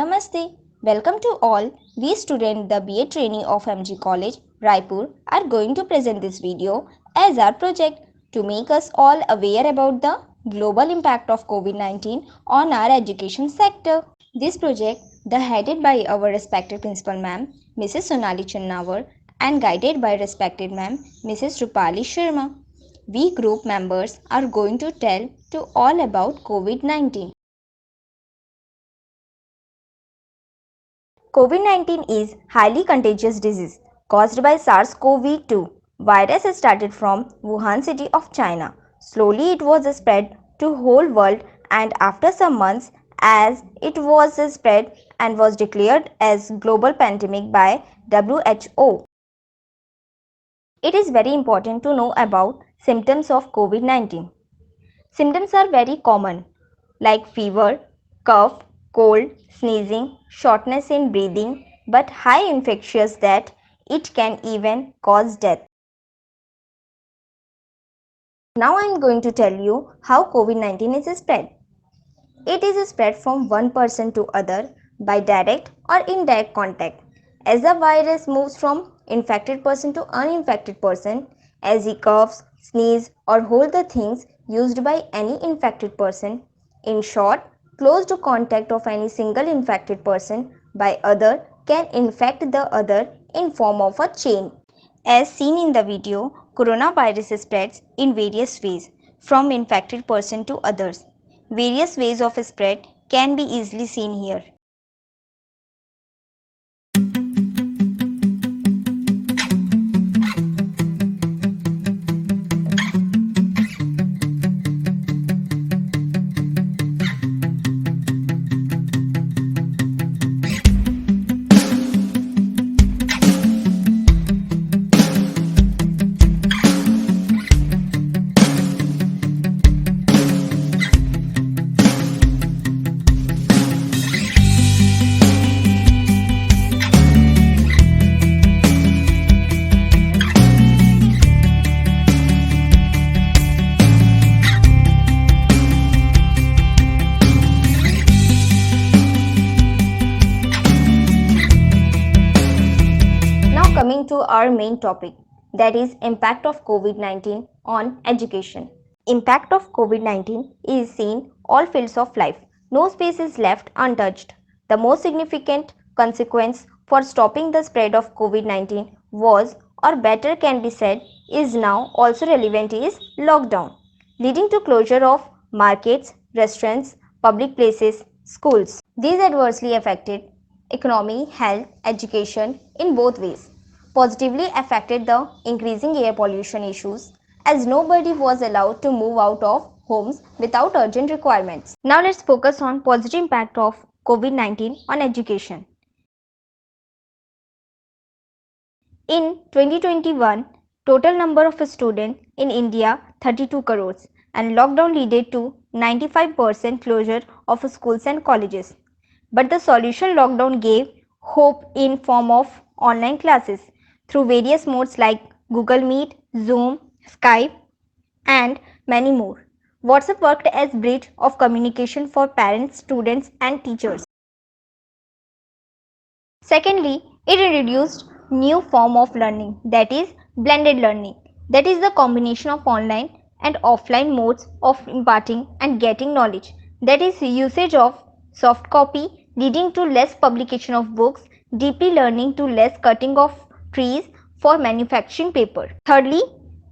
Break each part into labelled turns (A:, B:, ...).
A: Namaste. Welcome to all. We students, the B.Ed trainee of MG College, Raipur, are going to present this video as our project to make us all aware about the global impact of COVID-19 on our education sector. This project, the headed by our respected principal ma'am, Mrs. Sonali Channawar, and guided by respected ma'am, Mrs. Rupali Sharma. We group members are going to tell to all about COVID-19. COVID-19 is highly contagious disease caused by SARS-CoV-2 virus started from Wuhan city of China. Slowly it was spread to whole world, and after some months as it was spread and was declared as global pandemic by WHO. It is very important to know about symptoms of COVID-19. Symptoms are very common like fever, cough, cold, sneezing, shortness in breathing, but high infectious that it can even cause death. Now I am going to tell you how COVID-19 is spread. It is spread from one person to other by direct or indirect contact. As the virus moves from infected person to uninfected person, as he coughs, sneezes or hold the things used by any infected person. In short, close contact of any single infected person by other can infect the other in form of a chain. As seen in the video, coronavirus spreads in various ways from infected person to others. Various ways of spread can be easily seen here. Coming to our main topic, that is impact of COVID-19 on education. Impact of COVID-19 is seen all fields of life. No space is left untouched. The most significant consequence for stopping the spread of COVID-19 was, or better can be said, is now also relevant is lockdown, leading to closure of markets, restaurants, public places, schools. These adversely affected economy, health, education in both ways. Positively affected the increasing air pollution issues, as nobody was allowed to move out of homes without urgent requirements. Now let's focus on positive impact of COVID-19 on education. In 2021, total number of students in India 32 crores, and lockdown led to 95% closure of schools and colleges. But the solution lockdown gave hope in form of online classes through various modes like Google Meet, Zoom, Skype, and many more. WhatsApp worked as bridge of communication for parents, students, and teachers. Secondly, it introduced new form of learning, that is blended learning. That is the combination of online and offline modes of imparting and getting knowledge. That is usage of soft copy leading to less publication of books, deeply learning to less cutting of trees for manufacturing paper. Thirdly,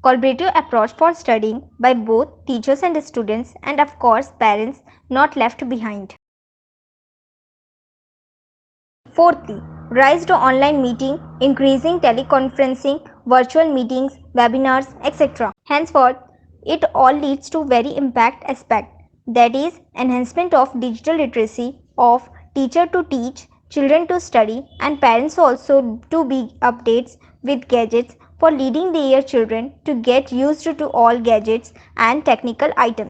A: collaborative approach for studying by both teachers and students, and of course parents not left behind. Fourthly, rise to online meeting, increasing teleconferencing, virtual meetings, webinars, etc. Henceforth, it all leads to very impact aspect, that is enhancement of digital literacy of teacher to teach, children to study, and parents also to be updates with gadgets for leading their children to get used to all gadgets and technical items.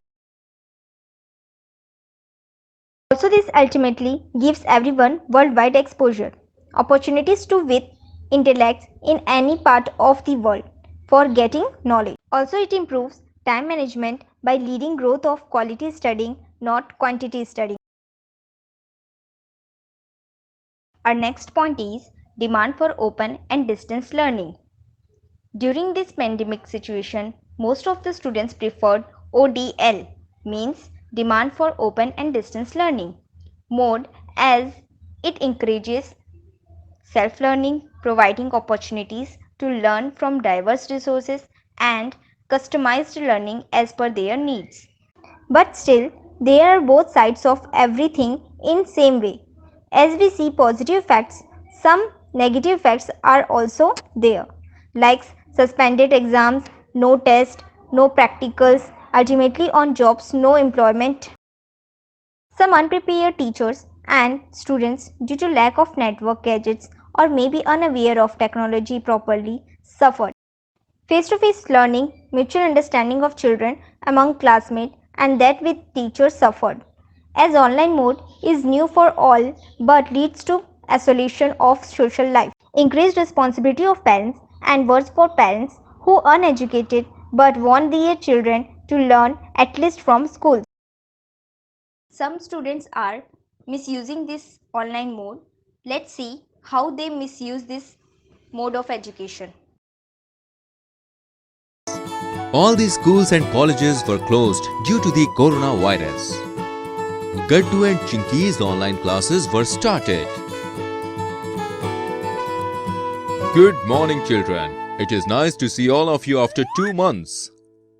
A: Also, this ultimately gives everyone worldwide exposure, opportunities to with intellects in any part of the world for getting knowledge. Also, it improves time management by leading growth of quality studying, not quantity studying. Our next point is demand for open and distance learning. During this pandemic situation, most of the students preferred ODL, means demand for open and distance learning mode, as it encourages self-learning, providing opportunities to learn from diverse resources and customized learning as per their needs. But still, there are both sides of everything in same way. As we see positive facts, some negative facts are also there, like suspended exams, no test, no practicals, ultimately on jobs, no employment. Some unprepared teachers and students, due to lack of network gadgets or maybe unaware of technology properly, suffered. Face-to-face learning, mutual understanding of children among classmates and that with teachers suffered. As online mode is new for all but leads to isolation of social life. Increased responsibility of parents and worse for parents who are uneducated but want their children to learn at least from school. Some students are misusing this online mode. Let's see how they misuse this mode of education.
B: All the schools and colleges were closed due to the coronavirus. Gaddu and Chinky's online classes were started. Good morning, children. It is nice to see all of you after 2 months.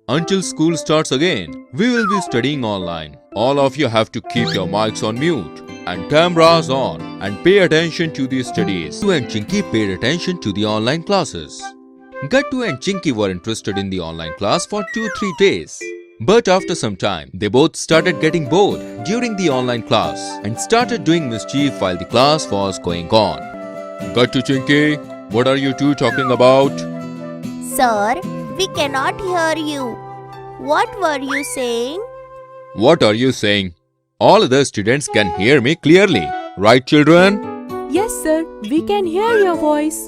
B: Until school starts again, we will be studying online. All of you have to keep your mics on mute and cameras on and pay attention to the studies. Gaddu and Chinky paid attention to the online classes. Gaddu and Chinky were interested in the online class for 2-3 days. But after some time, they both started getting bored during the online class and started doing mischief while the class was going on. Gaddu, Chinky, what are you two talking about?
C: Sir, we cannot hear you. What were you saying?
B: What are you saying? All other students can hear me clearly. Right, children?
D: Yes, sir. We can hear your voice.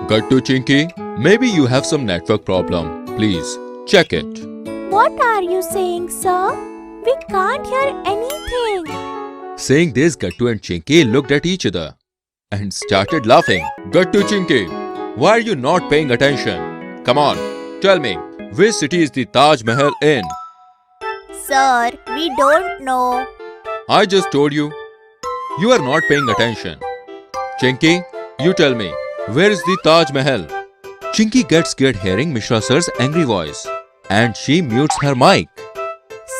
B: Gaddu, Chinky, maybe you have some network problem. Please, check it.
C: What are you saying, sir? We can't hear anything.
B: Saying this, Gaddu and Chinky looked at each other and started laughing. Gaddu, Chinky, why are you not paying attention? Come on, tell me, which city is the Taj Mahal in?
C: Sir, we don't know.
B: I just told you. You are not paying attention. Chinky, you tell me, where is the Taj Mahal? Chinky gets scared hearing Mishra sir's angry voice and she mutes her mic.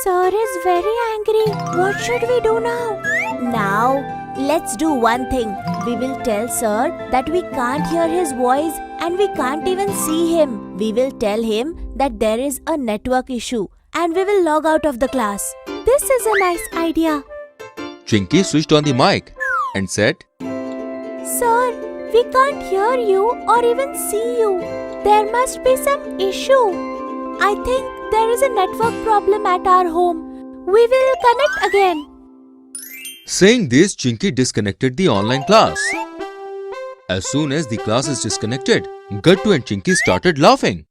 C: Sir is very angry. What should we do now? Now, let's do one thing. We will tell sir that we can't hear his voice and we can't even see him. We will tell him that there is a network issue and we will log out of the class. This is a nice idea.
B: Chinky switched on the mic and said,
C: Sir, we can't hear you or even see you. There must be some issue. I think there is a network problem at our home. We will connect again.
B: Saying this, Chinky disconnected the online class. As soon as the class is disconnected, Gaddu and Chinky started laughing.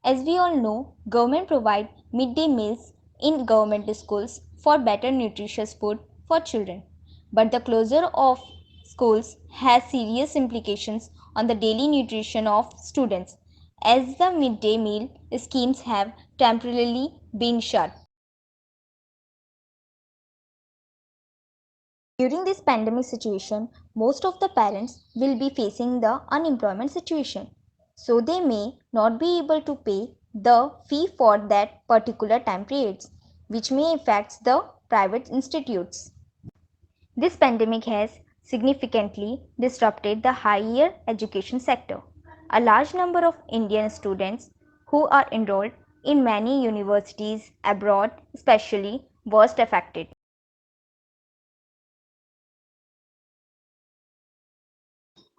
A: As we all know, government provide midday meals in government schools for better nutritious food for children. But the closure of schools has serious implications on the daily nutrition of students, as the midday meal schemes have temporarily been shut. During this pandemic situation, most of the parents will be facing the unemployment situation. So they may not be able to pay the fee for that particular time periods, which may affect the private institutes. This pandemic has significantly disrupted the higher education sector. A large number of Indian students who are enrolled in many universities abroad especially was affected.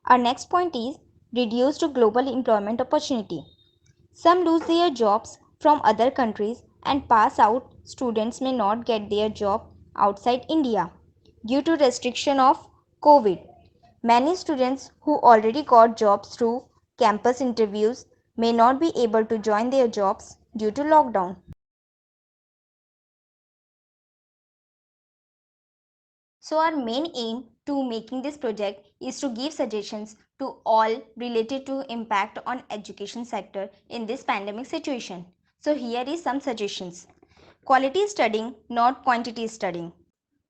A: Our next point is reduced global employment opportunity. Some lose their jobs from other countries and pass out students may not get their job outside India due to restriction of COVID. Many students who already got jobs through campus interviews may not be able to join their jobs due to lockdown. So our main aim to making this project is to give suggestions to all related to impact on education sector in this pandemic situation. So here is some suggestions. Quality studying, not quantity studying.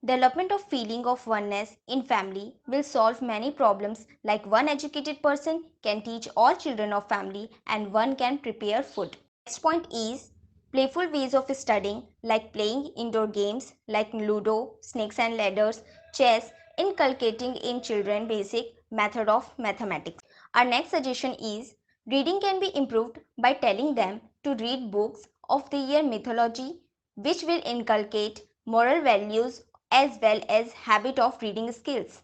A: Development of feeling of oneness in family will solve many problems, like one educated person can teach all children of family and one can prepare food. Next point is playful ways of studying, like playing indoor games like Ludo, snakes and ladders, chess, inculcating in children basic method of mathematics. Our next suggestion is reading can be improved by telling them to read books of the year mythology, which will inculcate moral values as well as habit of reading skills.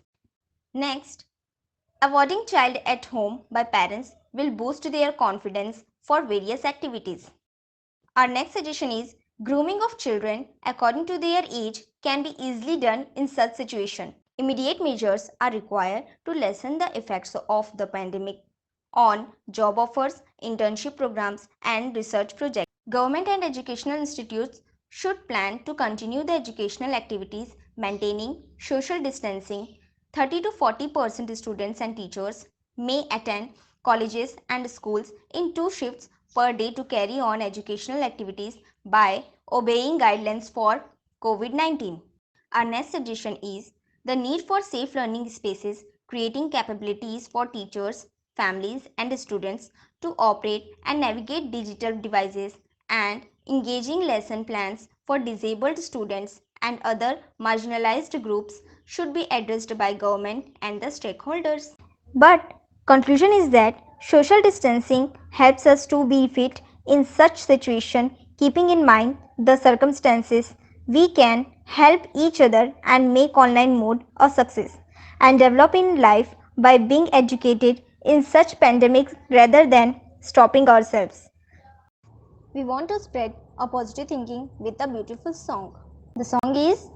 A: Next, avoiding child at home by parents will boost their confidence for various activities. Our next suggestion is grooming of children according to their age can be easily done in such situation. Immediate measures are required to lessen the effects of the pandemic on job offers, internship programs and research projects. Government and educational institutes should plan to continue the educational activities maintaining social distancing. 30 to 40% students and teachers may attend colleges and schools in 2 shifts per day to carry on educational activities by obeying guidelines for COVID-19. Our next suggestion is the need for safe learning spaces, creating capabilities for teachers, families, and students to operate and navigate digital devices, and engaging lesson plans for disabled students and other marginalized groups should be addressed by government and the stakeholders. But conclusion is that social distancing helps us to be fit in such situation. Keeping in mind the circumstances, we can help each other and make online mode a success and develop in life by being educated in such pandemics rather than stopping ourselves. We want to spread a positive thinking with a beautiful song. The song is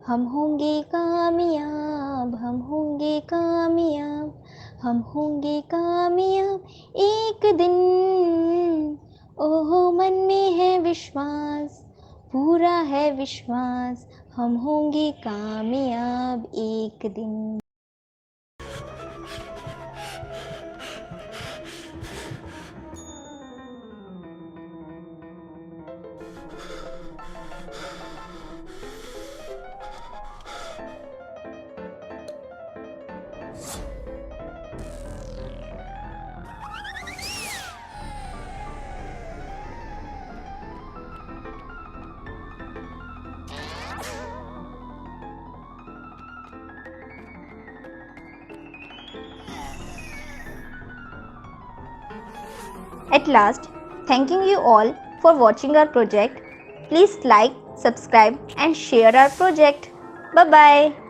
A: हम होंगे कामयाब, हम होंगे कामयाब, हम होंगे कामयाब एक दिन। ओहो मन में है विश्वास, पूरा है विश्वास, हम होंगे कामयाब एक दिन। At last, thanking you all for watching our project. Please like, subscribe and share our project. Bye bye.